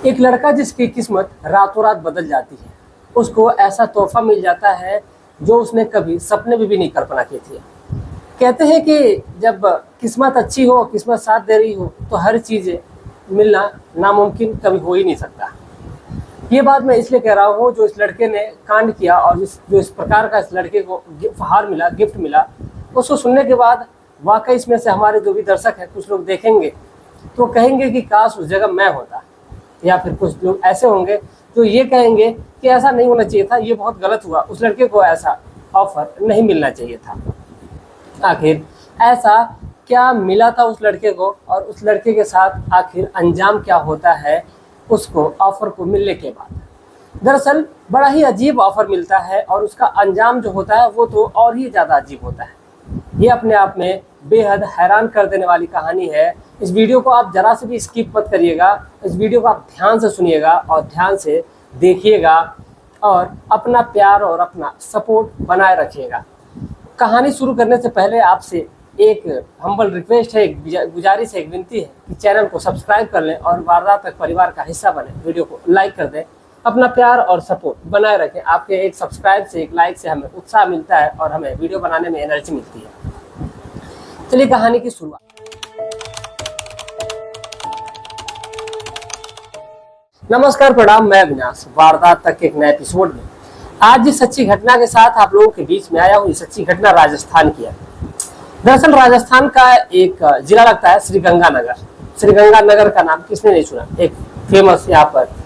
एक लड़का जिसकी किस्मत रातों रात बदल जाती है, उसको ऐसा तोहफा मिल जाता है जो उसने कभी सपने में भी नहीं कल्पना की थी। कहते हैं कि जब किस्मत अच्छी हो, किस्मत साथ दे रही हो, तो हर चीज़ मिलना नामुमकिन कभी हो ही नहीं सकता। ये बात मैं इसलिए कह रहा हूँ, जो इस लड़के ने कांड किया और जो इस प्रकार का इस लड़के को उपहार मिला, गिफ्ट मिला, उसको सुनने के बाद वाकई इसमें से हमारे जो भी दर्शक हैं, कुछ लोग देखेंगे तो कहेंगे कि काश उस जगह मैं होता, या फिर कुछ लोग ऐसे होंगे जो ये कहेंगे कि ऐसा नहीं होना चाहिए था, ये बहुत गलत हुआ, उस लड़के को ऐसा ऑफर नहीं मिलना चाहिए था। आखिर ऐसा क्या मिला था उस लड़के को, और उस लड़के के साथ आखिर अंजाम क्या होता है उसको ऑफर को मिलने के बाद। दरअसल बड़ा ही अजीब ऑफर मिलता है और उसका अंजाम जो होता है वो तो और ही ज़्यादा अजीब होता है। ये अपने आप में बेहद हैरान कर देने वाली कहानी है। इस वीडियो को आप जरा से भी स्किप मत करिएगा, इस वीडियो को आप ध्यान से सुनिएगा और ध्यान से देखिएगा और अपना प्यार और अपना सपोर्ट बनाए रखिएगा। कहानी शुरू करने से पहले आपसे एक हम्बल रिक्वेस्ट है, एक गुजारिश है, एक विनती है कि चैनल को सब्सक्राइब कर लें और वारदात तक परिवार का हिस्सा बने। वीडियो को लाइक कर दें, अपना प्यार और सपोर्ट बनाए रखें। आपके एक सब्सक्राइब से, एक लाइक से हमें उत्साह मिलता है और हमें वीडियो बनाने में एनर्जी मिलती है। चलिए कहानी की शुरुआत। नमस्कार, प्रणाम, मैं अविनाश। वारदात तक के एक नए एपिसोड में आज जिस सच्ची घटना के साथ आप लोगों के बीच में आया हूँ, ये सच्ची घटना राजस्थान की है। दरअसल राजस्थान का एक जिला लगता है श्रीगंगानगर। श्रीगंगानगर का नाम किसने नहीं सुना। एक फेमस यहाँ पर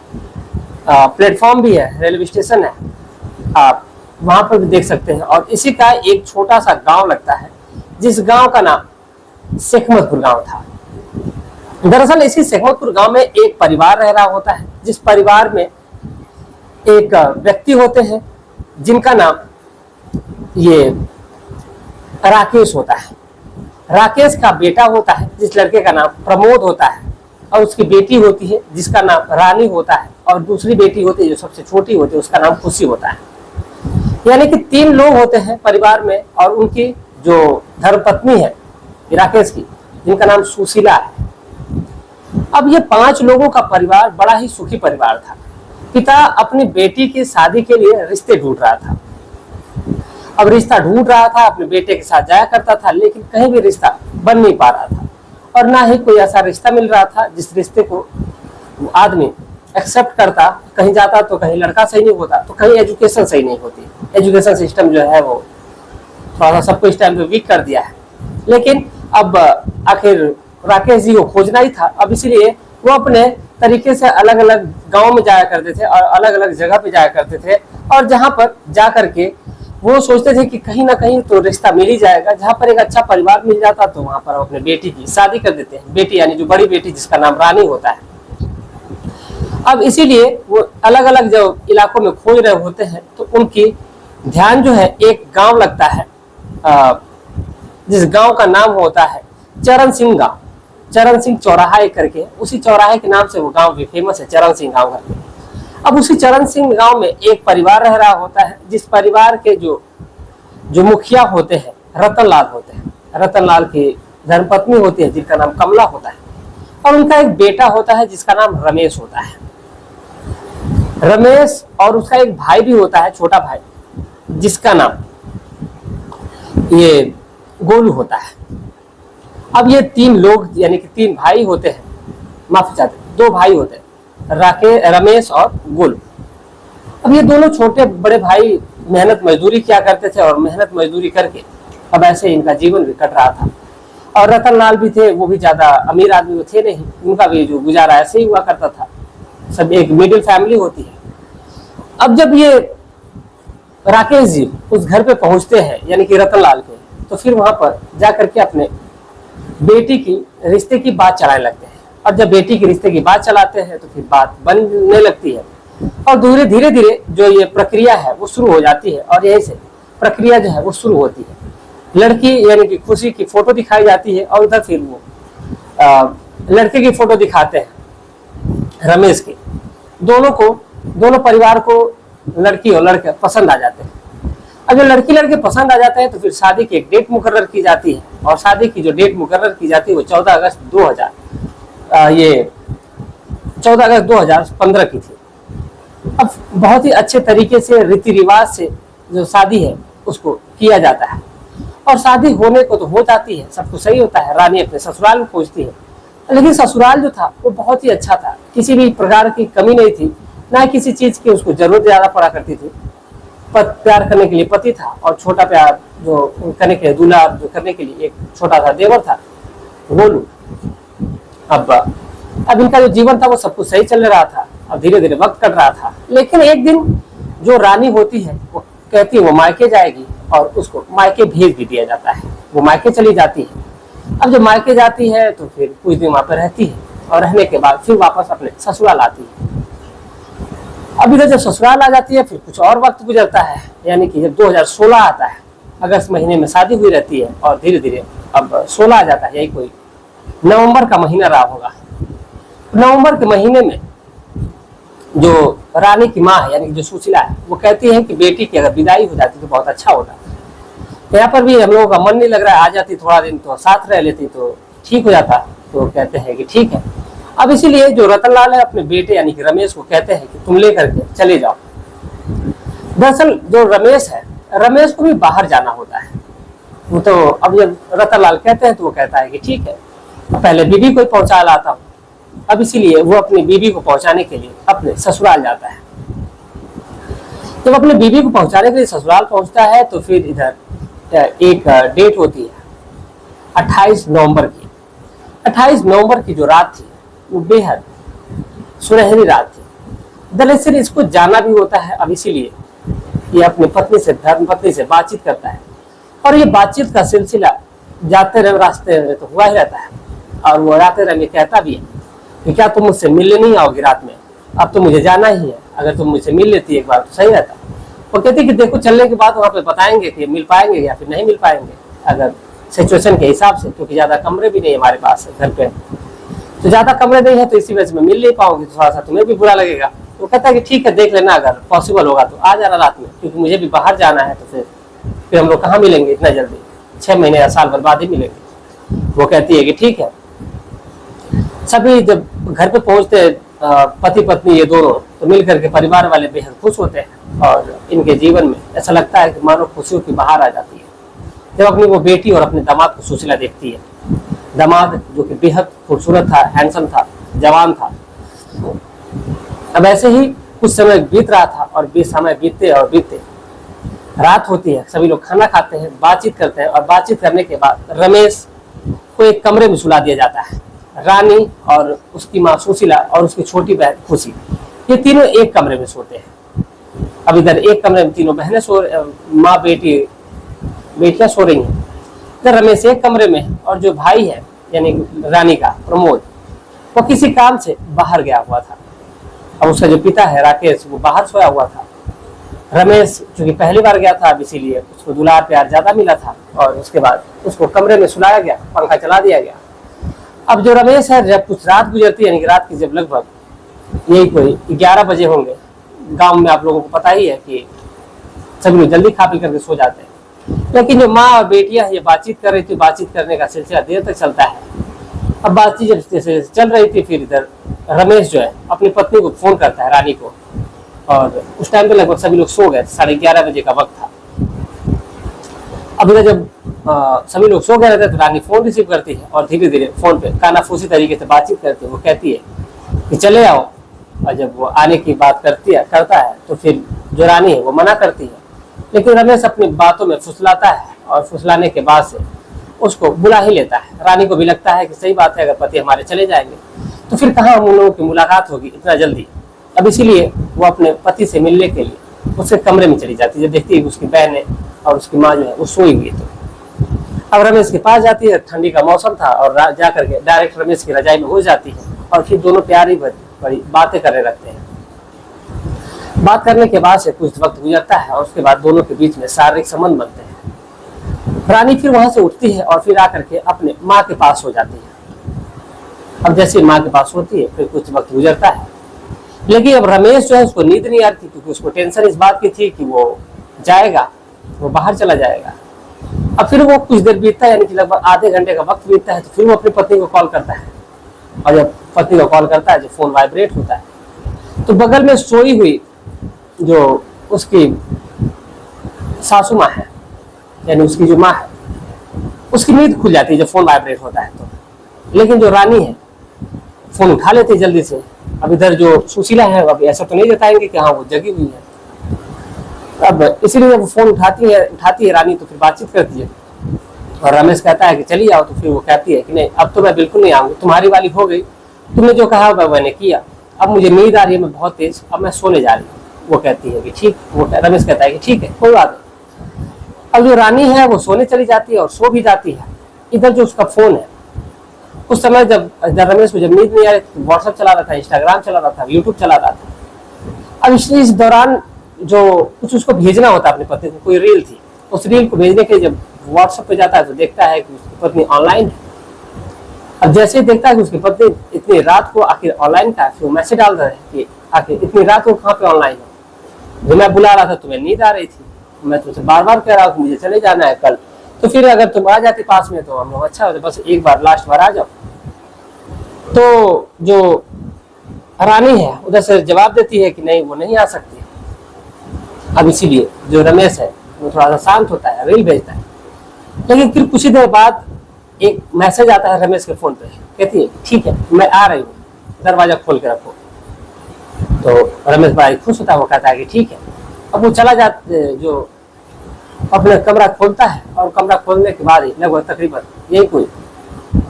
प्लेटफॉर्म भी है, रेलवे स्टेशन है, आप वहां पर भी देख सकते हैं। और इसी का एक छोटा सा गांव लगता है, जिस गांव का नाम शेखमतपुर गांव था। दरअसल इसी शेखमतपुर गांव में एक परिवार रह रहा होता है, जिस परिवार में एक व्यक्ति होते हैं जिनका नाम ये राकेश होता है। राकेश का बेटा होता है जिस लड़के का नाम प्रमोद होता है, और उसकी बेटी होती है जिसका नाम रानी होता है, और दूसरी बेटी होती है जो सबसे छोटी होती है, उसका नाम खुशी होता है। यानी कि 3 लोग होते हैं परिवार में, और उनकी जो धर्मपत्नी है राकेश की, जिनका नाम सुशीला है। अब ये 5 लोगों का परिवार बड़ा ही सुखी परिवार था। पिता अपनी बेटी की शादी के लिए रिश्ते ढूंढ रहा था। अब रिश्ता ढूंढ रहा था, अपने बेटे के साथ जाया करता था, लेकिन कहीं भी रिश्ता बन नहीं पा रहा था, और ना ही कोई ऐसा रिश्ता मिल रहा था जिस रिश्ते को आदमी एक्सेप्ट करता। कहीं जाता तो कहीं लड़का सही नहीं होता, तो कहीं एजुकेशन सही नहीं होती। एजुकेशन सिस्टम जो है वो थोड़ा सा सबको इस टाइम पे वीक कर दिया है। लेकिन अब आखिर राकेश जी को खोजना ही था। अब इसलिए वो अपने तरीके से अलग अलग गांव में जाया करते थे और अलग अलग जगह पे जाया करते थे, और जहां पर जा करके वो सोचते थे कि कहीं ना कहीं तो रिश्ता मिल ही जाएगा। जहां पर एक अच्छा परिवार मिल जाता तो वहां पर अपने बेटी की शादी कर देते हैं। बेटी यानी जो बड़ी बेटी जिसका नाम रानी होता है। अब इसीलिए वो अलग अलग जो इलाकों में खोज रहे होते हैं, तो उनकी ध्यान जो है एक गांव लगता है, जिस गांव का नाम होता है चरण सिंह गांव। चरण सिंह चौराहा करके, उसी चौराहे के नाम से वो गांव भी फेमस है, चरण सिंह गांव करके। अब उसी चरण सिंह गांव में एक परिवार रह रहा होता है, जिस परिवार के जो मुखिया होते हैं रतनलाल होते हैं। रतनलाल की धर्मपत्नी होती है जिनका नाम कमला होता है, और उनका एक बेटा होता है जिसका नाम रमेश होता है। रमेश और उसका एक भाई भी होता है, छोटा भाई, जिसका नाम ये गोलू होता है। अब ये 3 लोग यानी कि 3 भाई होते हैं, माफी चाहते, 2 भाई होते हैं, रमेश और गोलू। अब ये दोनों छोटे बड़े भाई मेहनत मजदूरी किया करते थे, और मेहनत मजदूरी करके अब ऐसे इनका जीवन भी कट रहा था। और रतनलाल भी थे, वो भी ज्यादा अमीर आदमी थे नहीं, उनका भी जो गुजारा ऐसे ही हुआ करता था। सब एक मिडिल फैमिली होती है। अब जब ये राकेश जी उस घर पे पहुंचते हैं यानी कि रतनलाल के, तो फिर वहां पर जाकर के अपने बेटी की रिश्ते की बात चलाने लगते हैं। और जब बेटी की रिश्ते की बात चलाते हैं तो फिर बात बनने लगती है, और धीरे धीरे जो ये प्रक्रिया है वो शुरू हो जाती है। और यहीं से प्रक्रिया जो है वो शुरू होती है। लड़की यानी कि खुशी की फोटो दिखाई जाती है, और उधर फिर वो लड़के की फोटो दिखाते हैं रमेश की। दोनों परिवार को लड़की और लड़के पसंद आ जाते हैं। अगर लड़की लड़के पसंद आ जाते हैं तो फिर शादी की एक डेट मुकर्रर की जाती है, और शादी की जो डेट मुकर्रर की जाती है वो 14 अगस्त 2000 ये 14 अगस्त 2015 की थी। अब बहुत ही अच्छे तरीके से रीति रिवाज से जो शादी है उसको किया जाता है, और शादी होने को तो हो जाती है, सब कुछ सही होता है। रानी अपने ससुराल में पहुंचती है, लेकिन ससुराल जो था वो बहुत ही अच्छा था, किसी भी प्रकार की कमी नहीं थी, ना किसी चीज की उसको जरूरत ज्यादा पड़ा करती थी। प्यार करने के लिए पति था, और छोटा प्यार जो करने के लिए दूल्हा जो करने के लिए एक छोटा सा देवर था, गोलू। अब इनका जो जीवन था वो सब कुछ सही चल रहा था। अब धीरे धीरे वक्त कट रहा था, लेकिन एक दिन जो रानी होती है वो कहती है वो मायके जाएगी, और उसको मायके भेज भी दिया जाता है। वो मायके चली जाती है। अब जब मायके जाती है तो फिर कुछ दिन वहां पर रहती है, और रहने के बाद फिर वापस अपने ससुराल आती है। अब इधर जब ससुराल आ जाती है फिर कुछ और वक्त गुजरता है, यानी कि जब 2016 आता है, अगस्त महीने में शादी हुई रहती है, और धीरे धीरे अब 16 आ जाता है, यही कोई नवंबर का महीना रहा होगा। नवंबर के महीने में जो रानी की माँ है, यानी जो सुशीला है, वो कहती है कि बेटी की अगर विदाई हो जाती तो बहुत अच्छा होगा। यहाँ पर भी हम लोगों का मन नहीं लग रहा है, आ जाती थोड़ा दिन तो साथ रह लेती तो ठीक हो जाता। तो कहते हैं कि ठीक है। अब इसीलिए जो रतनलाल है अपने बेटे यानी कि रमेश को कहते हैं कि तुम लेकर के चले जाओ। दरअसल जो रमेश है, रमेश को भी बाहर जाना होता है। वो तो अब जब रतनलाल कहते हैं तो वो कहता है कि ठीक है, पहले बीबी को पहुंचा लाता हूँ। अब इसीलिए वो अपनी बीबी को पहुंचाने के लिए अपने ससुराल जाता है। जब अपने बीबी को पहुंचाने के लिए ससुराल पहुंचता है तो फिर इधर एक डेट होती है 28 नवंबर की। 28 नवंबर की जो रात थी वो बेहद सुनहरी रात थी। दरअसल इसको जाना भी होता है। अब इसीलिए ये अपनी पत्नी से, धर्मपत्नी से बातचीत करता है, और ये बातचीत का सिलसिला जाते रहे रास्ते में तो हुआ ही रहता है। और वो राते रहे कहता भी है कि क्या तुम मुझसे मिलने नहीं आओगी रात में, अब तो मुझे जाना ही है, अगर तुम मुझसे मिल लेती एक बार तो सही रहता। वो कहती कि देखो चलने के बाद वहाँ पे बताएंगे कि मिल पाएंगे या फिर नहीं मिल पाएंगे, अगर सिचुएशन के हिसाब से, क्योंकि ज्यादा कमरे भी नहीं हमारे पास घर पे, तो ज्यादा कमरे नहीं है तो इसी वजह से मैं मिल नहीं पाऊंगी, तो थोड़ा सा तुम्हें भी बुरा लगेगा। वो कहता है कि ठीक है देख लेना, अगर पॉसिबल होगा तो आ जाना रात में, क्योंकि मुझे भी बाहर जाना है, तो फिर हम लोग कहाँ मिलेंगे इतना जल्दी, 6 महीने या साल भर बाद ही मिलेंगे। वो कहती है कि ठीक है। सभी जब घर पे पहुंचते पति पत्नी ये दोनों, तो मिल करके परिवार वाले बेहद खुश होते हैं, और इनके जीवन में ऐसा लगता है कि मानो खुशियों की बहार आ जाती है जब अपनी वो बेटी और अपने दामाद को सुशीला देखती है। दामाद जो कि बेहद खूबसूरत था, हैंडसम था, जवान था। अब ऐसे ही कुछ समय बीत रहा था, और समय बीतते और बीतते रात होती है। सभी लोग खाना खाते हैं, बातचीत करते हैं, और बातचीत करने के बाद रमेश को एक कमरे में सुला दिया जाता है। रानी और उसकी माँ सुशीला और उसकी छोटी बहन खुशी, ये तीनों एक कमरे में सोते हैं। अब इधर एक कमरे में तीनों बहनें माँ बेटियां सो रही हैं। इधर रमेश एक कमरे में, और जो भाई है यानी रानी का प्रमोद, वो किसी काम से बाहर गया हुआ था। अब उसका जो पिता है राकेश, वो बाहर सोया हुआ था। रमेश चूंकि पहली बार गया था, अब इसीलिए उसको दुलार प्यार ज्यादा मिला था, और उसके बाद उसको कमरे में सुलाया गया, पंखा चला दिया गया। अब जो रमेश है, जब कुछ रात गुजरती है, यानी रात की जब लगभग यही कोई 11 बजे होंगे, गांव में आप लोगों को पता ही है कि सभी लोग जल्दी खा पी करके सो जाते हैं, लेकिन जो माँ और बेटियां ये बातचीत कर रही थी, बातचीत करने का सिलसिला देर तक चलता है। अब बातचीत जब जैसे चल रही थी, फिर इधर रमेश जो है अपनी पत्नी को फोन करता है, रानी को, और उस टाइम पे लगभग सभी लोग सो गए, 11:30 बजे का वक्त था। अब इधर जब सभी लोग सो गए रहते तो रानी फोन रिसीव करती है, और धीरे धीरे फोन पे कानाफूसी तरीके से बातचीत करती है। वो कहती है कि चले आओ, और जब वो आने की बात करता है तो फिर जो रानी है वो मना करती है, लेकिन रमेश अपनी बातों में फुसलाता है, और फुसलाने के बाद से उसको बुला ही लेता है। रानी को भी लगता है कि सही बात है, अगर पति हमारे चले जाएंगे तो फिर कहाँ हम उन लोगों की मुलाकात होगी इतना जल्दी। अब इसीलिए वो अपने पति से मिलने के लिए उसके कमरे में चली जाती है। जब देखती है कि उसकी बहन और उसकी माँ जो है वो सोई हुई, तो अब रमेश के पास जाती है। ठंडी का मौसम था, और जा करके डायरेक्ट रमेश की रजाई में हो जाती है, और फिर दोनों प्यारी बड़ी बातें करने लगते हैं। बात करने के बाद से कुछ वक्त गुजरता है, और उसके बाद दोनों के बीच में शारीरिक संबंध बनते हैं। रानी फिर वहां से उठती है, और फिर आकर के अपने माँ के पास हो जाती है। अब जैसे माँ के पास होती है, फिर कुछ वक्त गुजरता है, लेकिन अब रमेश जो है उसको नींद नहीं आती, क्योंकि उसको टेंशन इस बात की थी कि वो जाएगा, वो बाहर चला जाएगा। अब फिर वो कुछ देर बीतता है, यानी कि लगभग आधे घंटे का वक्त बीतता है, तो फिर वो अपनी पत्नी को कॉल करता है और जब पत्नी को कॉल करता है, जो फोन वाइब्रेट होता है, तो बगल में सोई हुई जो उसकी सासू माँ है, यानी उसकी जो माँ है, उसकी नींद खुल जाती है जब फोन वाइब्रेट होता है तो। लेकिन जो रानी है फोन उठा लेती है जल्दी से। अब इधर जो सुशीला है अब ऐसा तो नहीं बताएंगे कि हाँ वो जगी हुई है। अब इसीलिए जब वो फोन उठाती है रानी, तो फिर बातचीत करती है और रमेश कहता है कि चलिए आओ। तो फिर वो कहती है कि नहीं, अब तो मैं बिल्कुल नहीं आऊंगी, तुम्हारी वाली हो गई, तुमने जो कहा मैंने किया, अब मुझे नींद आ रही है, मैं बहुत तेज, अब मैं सोने जा रही हूँ। वो कहती है कि ठीक, वो रमेश कहता है कि ठीक है, कोई बात नहीं। अब जो रानी है वो सोने चली जाती है और सो भी जाती है। इधर जो उसका फोन है, उस समय जब रमेश को जब नींद नहीं आ रही, तो व्हाट्सएप चला रहा था, इंस्टाग्राम चला रहा था, यूट्यूब चला रहा था। अब इस दौरान जो कुछ उसको भेजना होता है अपनी पत्नी को, कोई रील थी, उस रील को भेजने के लिए जब व्हाट्सएप पे जाता है तो देखता है कि उसकी पत्नी ऑनलाइन है। अब जैसे ही देखता है कि उसकी पत्नी इतनी रात को आखिर ऑनलाइन का है, फिर मैसेज डाल रहा है कि आखिर इतनी रात को कहाँ पे ऑनलाइन है, जो मैं बुला रहा था तुम्हें नींद आ रही थी, मैं तुमसे बार बार कह रहा हूँ मुझे चले जाना है कल, तो फिर अगर तुम आ जाती पास में तो हम लोग अच्छा होता, बस एक बार लास्ट बार आ जाओ। तो जो रानी है उधर से जवाब देती है कि नहीं वो नहीं आ सकती। अब इसीलिए जो रमेश है वो थोड़ा सा शांत होता है, रील भेजता है। लेकिन फिर कुछ ही देर बाद एक मैसेज आता है रमेश के फोन पे, कहती है ठीक है मैं आ रही हूँ, दरवाजा खोल के रखो। तो रमेश बड़ा खुश होता है, वो कहता है कि ठीक है। अब वो चला जाता, जो अपना कमरा खोलता है, और कमरा खोलने के बाद ही लगभग तकरीबन यही कोई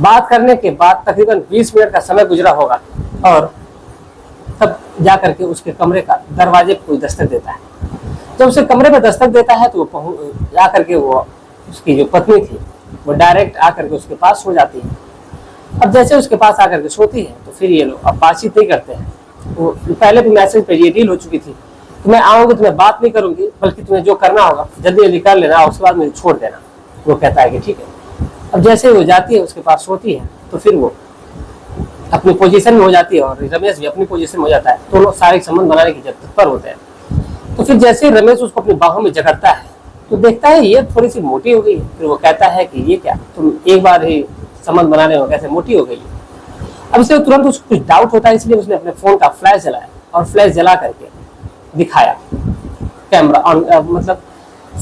बात करने के बाद तकरीबन 20 मिनट का समय गुजरा होगा, और तब जा करके उसके कमरे का दरवाजे पे कोई दस्तक देता है। जब उसके कमरे में दस्तक देता है तो वो जा करके वो उसकी जो पत्नी थी वो डायरेक्ट आकर के उसके पास सो जाती है। अब जैसे उसके पास आकर के सोती है तो फिर ये लोग अब बातचीत नहीं करते हैं। वो पहले भी मैसेज पे ये डील हो चुकी थी कि मैं आऊंगी तुम्हें बात नहीं करूंगी, बल्कि तुम्हें जो करना होगा जल्दी जल्दी कर लेना, उसके बाद मुझे छोड़ देना। वो कहता है कि ठीक है। अब जैसे वो जाती है उसके पास सोती है तो फिर वो अपनी पोजीशन में हो जाती है और रमेश भी अपनी पोजीशन में हो जाता है। तो लोग शारीरिक संबंध बनाने की जब तत्पर होते हैं। तो फिर जैसे रमेश उसको अपनी बाहों में जकड़ता है तो देखता है ये थोड़ी सी मोटी हो गई है। फिर वो कहता है कि ये क्या, तुम एक बार ही संबंध बनाने में कैसे मोटी हो गई है। अब इससे तुरंत उसको कुछ डाउट होता है, इसलिए उसने अपने फोन का फ्लैश जलाया और फ्लैश जला करके दिखाया कैमरा ऑन, मतलब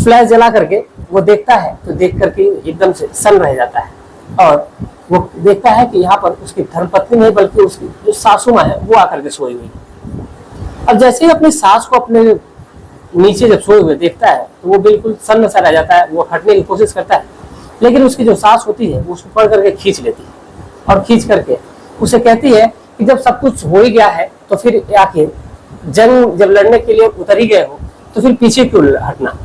फ्लैश जला करके वो देखता है तो देख करके एकदम से सन रह जाता है और वो देखता है कि यहाँ पर उसकी धर्मपत्नी नहीं बल्कि उसकी जो सासू माँ है वो आकर के सोई हुई। अब जैसे ही अपनी सास को अपने नीचे जब सोए हुए देखता है तो वो बिल्कुल सन्न सा रह जाता है। वो हटने की कोशिश करता है, लेकिन उसकी जो सास होती है वो उसको पकड़ करके खींच लेती है और खींच करके उसे कहती है कि जब सब कुछ हो ही गया है तो फिर आखिर जंग जब लड़ने के लिए उतर ही गए हो तो फिर पीछे क्यों हटना।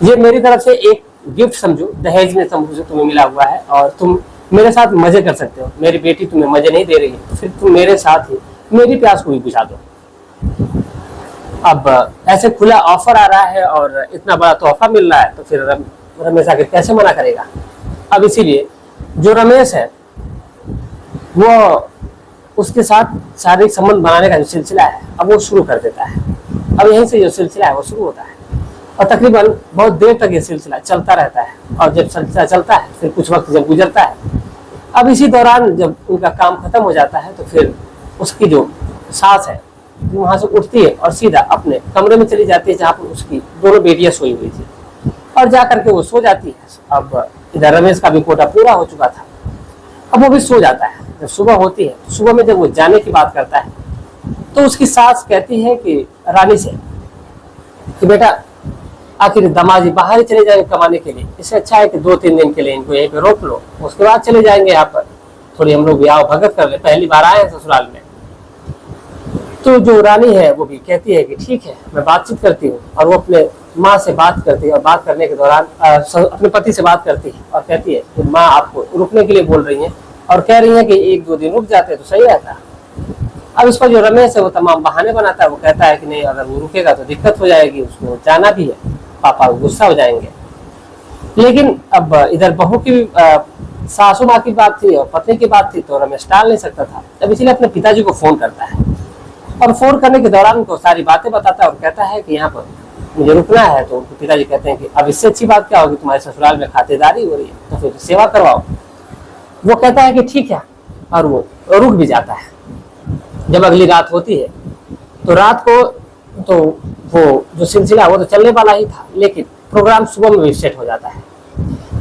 ये मेरी तरफ से एक गिफ्ट समझो, दहेज में समझो तुम्हें मिला हुआ है और तुम मेरे साथ मजे कर सकते हो। मेरी बेटी तुम्हें मजे नहीं दे रही है तो फिर तुम मेरे साथ ही मेरी प्यास को भी बुझा दो। अब ऐसे खुला ऑफर आ रहा है और इतना बड़ा तोहफा मिल रहा है तो फिर रमेश आखिर कैसे मना करेगा। अब इसीलिए जो रमेश है वो उसके साथ शारीरिक संबंध बनाने का जो सिलसिला है अब वो शुरू कर देता है। अब यहीं से जो सिलसिला है वो शुरू होता है और तकरीबन बहुत देर तक ये सिलसिला चलता रहता है। और जब सिलसिला चलता है फिर कुछ वक्त जब गुजरता है, अब इसी दौरान जब उनका काम खत्म हो जाता है तो फिर उसकी जो सास है वहां से उठती है और सीधा अपने कमरे में चली जाती है जहाँ पर उसकी दोनों बेटियां सोई हुई थी और जा करके वो सो जाती है। अब इधर रमेश का भी कोटा पूरा हो चुका था, अब वो भी सो जाता है। जब सुबह होती है तो सुबह में जब वो जाने की बात करता है तो उसकी सास कहती है कि रानी से कि बेटा आखिर दामाजी बाहर ही चले जाएंगे कमाने के लिए, इससे अच्छा है कि 2-3 दिन के लिए इनको यहीं पे रोक लो, उसके बाद चले जाएंगे यहाँ पर थोड़ी हम लोग ब्याह भगत कर ले, पहली बार आए हैं ससुराल में। तो जो रानी है वो भी कहती है कि ठीक है मैं बातचीत करती हूँ और वो अपने माँ से बात करती है और बात करने के दौरान अपने पति से बात करती है और कहती है कि माँ आपको रुकने के लिए बोल रही है और कह रही है कि 1-2 दिन रुक जाते तो सही रहता। अब इस पर जो रमेश है वो तमाम बहाने बनाता है। वो कहता है कि नहीं अगर वो रुकेगा तो दिक्कत हो जाएगी, उसको जाना भी है, पापा गुस्सा हो जाएंगे। लेकिन अब इधर बहू की सासू माँ की बात थी और पत्नी की बात थी तो रमेश टाल नहीं सकता था। अब इसलिए अपने पिताजी को फोन करता है और फोन करने के दौरान उनको सारी बातें बताता है और कहता है कि यहाँ पर मुझे रुकना है। तो उनके पिताजी कहते हैं कि अब इससे अच्छी बात क्या होगी, तुम्हारे ससुराल में खातिरदारी हो रही है तो फिर सेवा करवाओ। वो कहता है कि ठीक है और वो रुक भी जाता है। जब अगली रात होती है तो रात को तो वो जो सिलसिला वो तो चलने वाला ही था, लेकिन प्रोग्राम सुबह में भी सेट हो जाता है।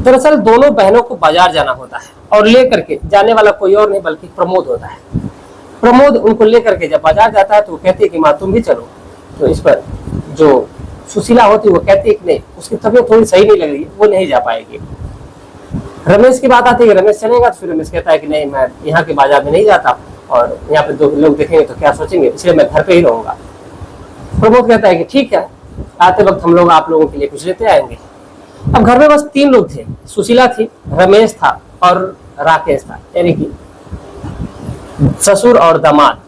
दरअसल दोनों बहनों को बाजार जाना होता है और लेकर के जाने वाला कोई और नहीं बल्कि प्रमोद होता है। प्रमोद उनको लेकर के जब बाजार जाता है तो वो कहती है कि माँ तुम भी चलो। तो इस पर जो सुशीला होती है वो कहती है कि नहीं, उसकी तबीयत थोड़ी सही नहीं लग रही है, वो नहीं जा पाएगी। रमेश की बात आती है कि रमेश चलेगा, तो फिर रमेश कहता है कि नहीं, मैं यहाँ के बाजार में नहीं जाता और यहाँ पे 2 लोग देखेंगे तो क्या सोचेंगे, इसलिए मैं घर पे ही रहूंगा। प्रमोद कहता है कि ठीक है, आते वक्त हम लोग आप लोगों के लिए कुछ लेते आएंगे। अब घर में बस 3 लोग थे, सुशीला थी, रमेश था और राकेश था, यानी कि ससुर और दामाद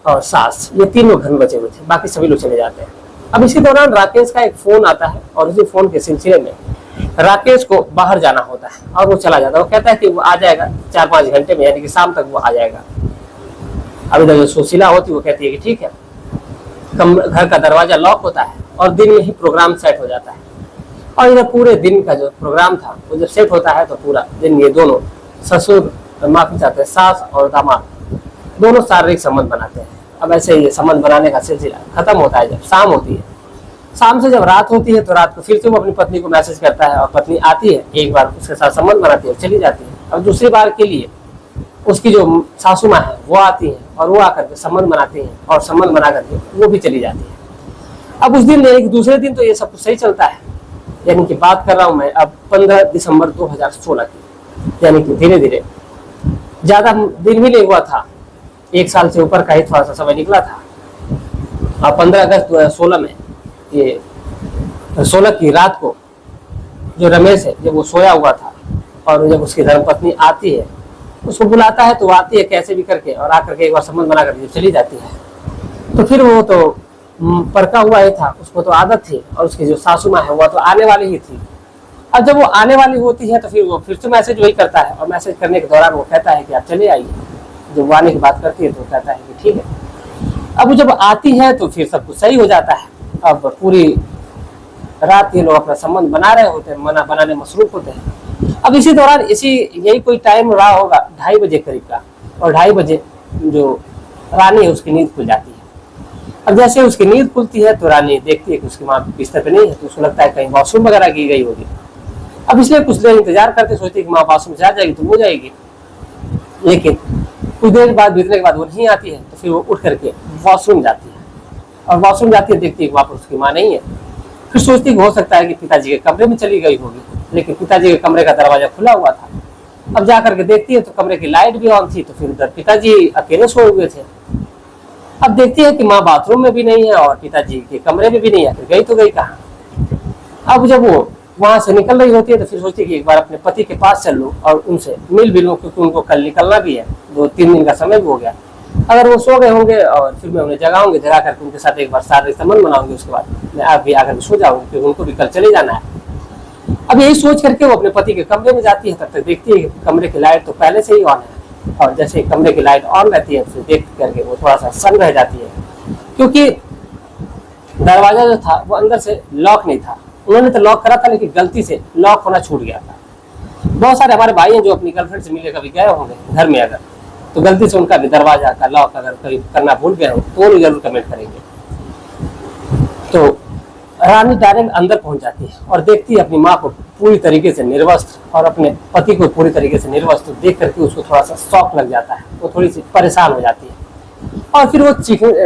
और सास, ये 3 लोग घर में बचे हुए थे, बाकी सभी लोग चले जाते हैं। अब इसी दौरान राकेश का एक फोन आता है और उसी फोन के सिलसिले में राकेश को बाहर जाना होता है और वो चला जाता है। वो कहता है कि वो आ जाएगा 4-5 घंटे में, यानी कि शाम तक वो आ जाएगा। अब इधर जो सुशीला होती है वो कहती है कि ठीक है। घर का दरवाजा लॉक होता है और दिन में ही प्रोग्राम सेट हो जाता है। और इधर पूरे दिन का जो प्रोग्राम था वो जब सेट होता है तो पूरा दिन ये दोनों ससुर, माफी चाहते हैं, सास और दामाद दोनों शारीरिक संबंध बनाते हैं। अब ऐसे ये संबंध बनाने का सिलसिला खत्म होता है जब शाम होती है। शाम से जब रात होती है तो रात को फिर से वो अपनी पत्नी को मैसेज करता है और पत्नी आती है, एक बार उसके साथ संबंध बनाती है और चली जाती है। अब दूसरी बार के लिए उसकी जो सासू माँ है वो आती है और वो आकर के संबंध बनाती है और संबंध बना करके वो भी चली जाती है। अब उस दिन एक दूसरे दिन तो ये सब कुछ सही चलता है, यानी कि बात कर रहा हूँ मैं अब 15 दिसंबर 2016 की, यानी कि धीरे धीरे, ज्यादा दिन भी नहीं हुआ था, 1 साल से ऊपर का ही थोड़ा सा समय निकला था। और 15 अगस्त 2016 में ये 16 की रात को जो रमेश है जब वो सोया हुआ था और जब उसकी धर्मपत्नी आती है, उसको बुलाता है तो वो आती है कैसे भी करके और आकर के एक बार संबंध बना करके चली जाती है। तो फिर वो तो परका हुआ ही था, उसको तो आदत थी, और उसकी जो सासू माँ है वो तो आने वाली ही थी। अब जब वो आने वाली होती है तो फिर वो फिर से मैसेज वही करता है और मैसेज करने के दौरान वो कहता है कि आप चले आइए। जब वो आने की बात करती है तो कहता है कि ठीक है। अब वो जब आती है तो फिर सब कुछ सही हो जाता है। अब पूरी रात ये लोग अपना संबंध बना रहे होते हैं, बनाने मसरूफ होते हैं। अब इसी दौरान यही कोई टाइम रहा होगा 2:30 बजे करीब का, और 2:30 बजे जो रानी है उसकी नींद खुल जाती है। अब जैसे उसकी नींद खुलती है तो रानी देखती है कि उसकी माँ बिस्तर पे नहीं है, तो उसको लगता है कहीं वॉशरूम वगैरह की गई होगी। अब इसलिए कुछ देर इंतजार करते, सोचती है कि माँ वॉशरूम से आ जाएगी तो वो जाएगी, लेकिन कुछ देर बाद बीतने के बाद वो नहीं आती है। तो फिर वो उठ करके वॉशरूम जाती है और वॉशरूम जाती है, देखती है वहाँ पर उसकी माँ नहीं है। फिर सोचती है हो सकता है कि पिताजी के कमरे में चली गई होगी, लेकिन पिताजी के कमरे का दरवाजा खुला हुआ था। अब जा करके देखती है तो कमरे की लाइट भी ऑन थी, तो फिर उधर पिताजी अकेले सोए हुए थे। अब देखती है कि माँ बाथरूम में भी नहीं है और पिताजी के कमरे में भी नहीं है, फिर गई तो गई कहाँ। अब जब वो वहां से निकल रही होती है तो फिर सोचती है कि एक बार अपने पति के पास चल लूं और उनसे मिल भी लूं, क्योंकि उनको कल निकलना भी है, 2-3 दिन का समय भी हो गया। अगर वो सो गए होंगे और फिर मैं उन्हें जगाऊंगी, जगा करके उनके साथ एक बार शारीरिक संबंध बनाऊंगी, उसके बाद मैं आप भी आकर सो जाऊंगी, क्योंकि उनको भी कल चले जाना है। अब यही सोच करके वो अपने पति के कमरे में जाती है। तब तक देखती है कि कमरे की लाइट तो पहले से ही ऑन है, और जैसे कमरे की लाइट ऑन रहती है फिर देख करके वो थोड़ा सा सन्न रह जाती है, क्योंकि दरवाजा जो था वो अंदर से लॉक नहीं था। उन्होंने तो लॉक करा था, लेकिन गलती से लॉक होना छूट गया था। बहुत सारे हमारे भाई हैं जो अपनी गर्लफ्रेंड से मिलने कभी गए होंगे घर में, अगर तो गलती से उनका भी दरवाजा का लॉक अगर कभी करना भूल गए हो तो वो जरूर कमेंट करेंगे। तो रानी डायरेक्ट अंदर पहुंच जाती है और देखती है अपनी माँ को पूरी तरीके से निर्वस्त्र और अपने पति को पूरी तरीके से निर्वस्त्र। देख करके उसको थोड़ा सा शौक लग जाता है, वो थोड़ी सी परेशान हो जाती है और फिर वो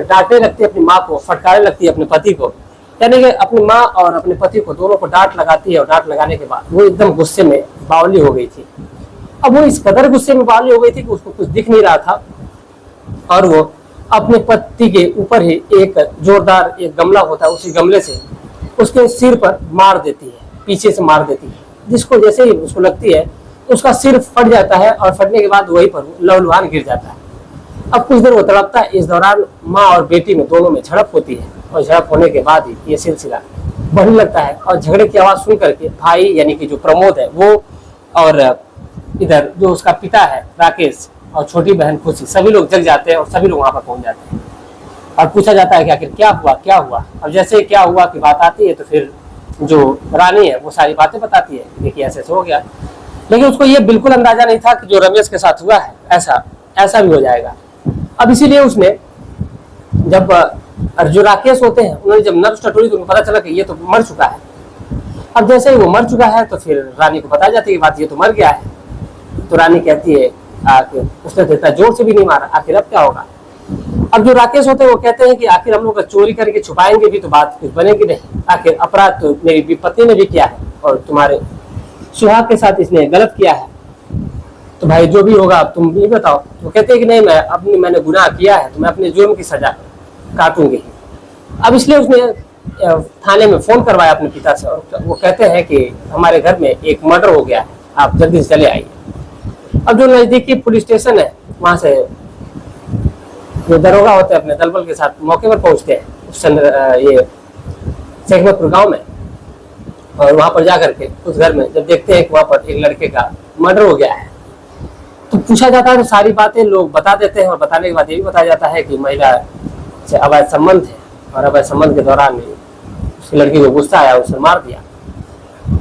डांटने लगती है अपनी माँ को, फटकारने लगती है अपने पति को, यानी कि अपनी माँ और अपने पति को दोनों को डांट लगाती है। और डांट लगाने के बाद वो एकदम गुस्से में बावली हो गई थी। अब वो इस कदर गुस्से में बावली हो गई थी कि उसको कुछ दिख नहीं रहा था, और वो अपने पति के ऊपर ही एक जोरदार एक गमला होता है, उसी गमले से उसके सिर पर मार देती है, पीछे से मार देती है, जिसको जैसे ही उसको लगती है उसका सिर फट जाता है और फटने के बाद वहीं पर लहूलुहान गिर जाता है। अब कुछ देर वो तड़पता है। इस दौरान माँ और बेटी में दोनों में झड़प होती है, और झड़प होने के बाद ही ये सिलसिला बढ़ने लगता है। और झगड़े की आवाज सुन करके भाई यानी कि जो प्रमोद है वो, और इधर जो उसका पिता है राकेश, और छोटी बहन खुशी, सभी लोग जग जाते हैं और सभी लोग वहां पर पहुंच जाते हैं। और पूछा जाता है कि आखिर क्या हुआ क्या हुआ। अब जैसे क्या हुआ की बात आती है तो फिर जो रानी है वो सारी बातें बताती है, देखिए ऐसे हो गया। लेकिन उसको ये बिल्कुल अंदाजा नहीं था कि जो रमेश के साथ हुआ है ऐसा ऐसा भी हो जाएगा। अब इसीलिए उसने जब जो राकेश होते हैं उन्होंने जब नब्ज टटोली तो उनको पता चला कि ये तो मर चुका है। अब जैसे ही वो मर चुका है तो फिर रानी को पता जाती है कि बात ये तो मर गया है। तो रानी कहती है आखिर उसने तो इतना जोर से भी नहीं मारा, आखिर अब क्या होगा। अब जो राकेश होते हैं वो कहते हैं कि आखिर हम लोग चोरी करके छुपाएंगे भी तो बात कुछ बनेगी नहीं, आखिर अपराध तो मेरी पत्नी ने भी किया है और तुम्हारे सुहाग के साथ इसने गलत किया है, तो भाई जो भी होगा अब तुम ये बताओ। तो कहते हैं कि नहीं मैंने गुनाह किया है तो मैं अपने जुर्म की सजा काटूंगी। अब इसलिए उसने थाने में फोन करवाया अपने पिता से और वो कहते हैं कि हमारे घर में एक मर्डर हो गया है, आप जल्दी से चले आइए। अब जो नजदीकी पुलिस स्टेशन है वहां से जो दरोगा होते हैं अपने दलबल के साथ मौके पर पहुंचते हैं ये शेखमतपुर गांव में, और वहां पर जाकर के उस घर में जब देखते हैं कि वहां पर एक लड़के का मर्डर हो गया है तो पूछा जाता है तो सारी बातें लोग बता देते हैं, और बताने के बाद ये भी बताया जाता है कि महिला से अवैध संबंध है और अवैध संबंध के दौरान उस लड़की को गुस्सा आया, उसने मार दिया।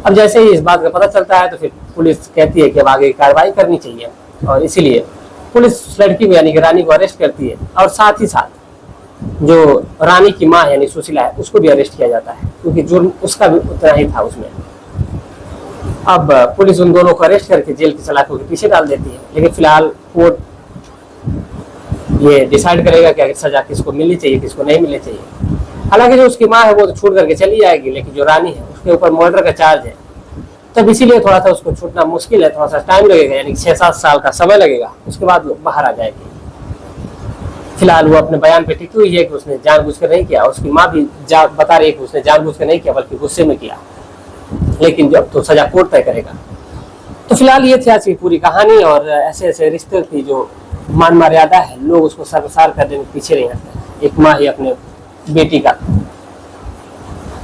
अब जैसे ही इस बात का पता चलता है तो फिर पुलिस कहती है कि अब आगे कार्रवाई करनी चाहिए, और इसीलिए पुलिस लड़की को यानी कि रानी को अरेस्ट करती है, और साथ ही साथ जो रानी की माँ यानी सुशीला है उसको भी अरेस्ट किया जाता है, क्योंकि जुर्म उसका भी उतना ही था उसमें। अब पुलिस उन दोनों को अरेस्ट करके जेल की सलाखों के पीछे डाल देती है, लेकिन फिलहाल कोर्ट ये डिसाइड करेगा कि सजा किसको मिलनी चाहिए किसको नहीं मिलनी चाहिए। हालांकि जो उसकी माँ है वो तो छूट करके चली जाएगी, लेकिन जो रानी है उसके ऊपर मर्डर का चार्ज है, तब इसीलिए थोड़ा सा उसको छूटना मुश्किल है, थोड़ा सा टाइम लगेगा, यानी 6-7 साल का समय लगेगा, उसके बाद वो बाहर आ जाएगी। फिलहाल वो अपने बयान पे टिकी हुई है कि उसने जानबूझकर नहीं किया, उसकी माँ भी बता रही है कि उसने जानबूझकर नहीं किया बल्कि गुस्से में किया, लेकिन जब तो सजा कोर्ट तय करेगा। तो फिलहाल ये थी आज की पूरी कहानी, और ऐसे ऐसे रिश्ते की जो मान मर्यादा है लोग उसको सर्वसार करने के पीछे नहीं हटते। एक माँ ही अपने बेटी का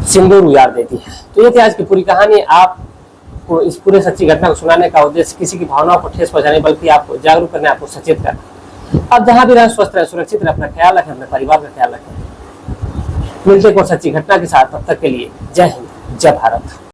सिंदूर उजाड़ देती है। तो ये थी आज की पूरी कहानी। आपको इस पूरे सच्ची घटना को सुनाने का उद्देश्य किसी की भावनाओं को ठेस पहुंचाने बल्कि आपको जागरूक करना, आपको सचेत करना। अब जहां भी रहें स्वस्थ रहें, सुरक्षित रहें, अपना ख्याल रखें, अपने परिवार का ख्याल रखें। मिलते को सच्ची घटना के साथ, तब तक के लिए जय हिंद, जय भारत।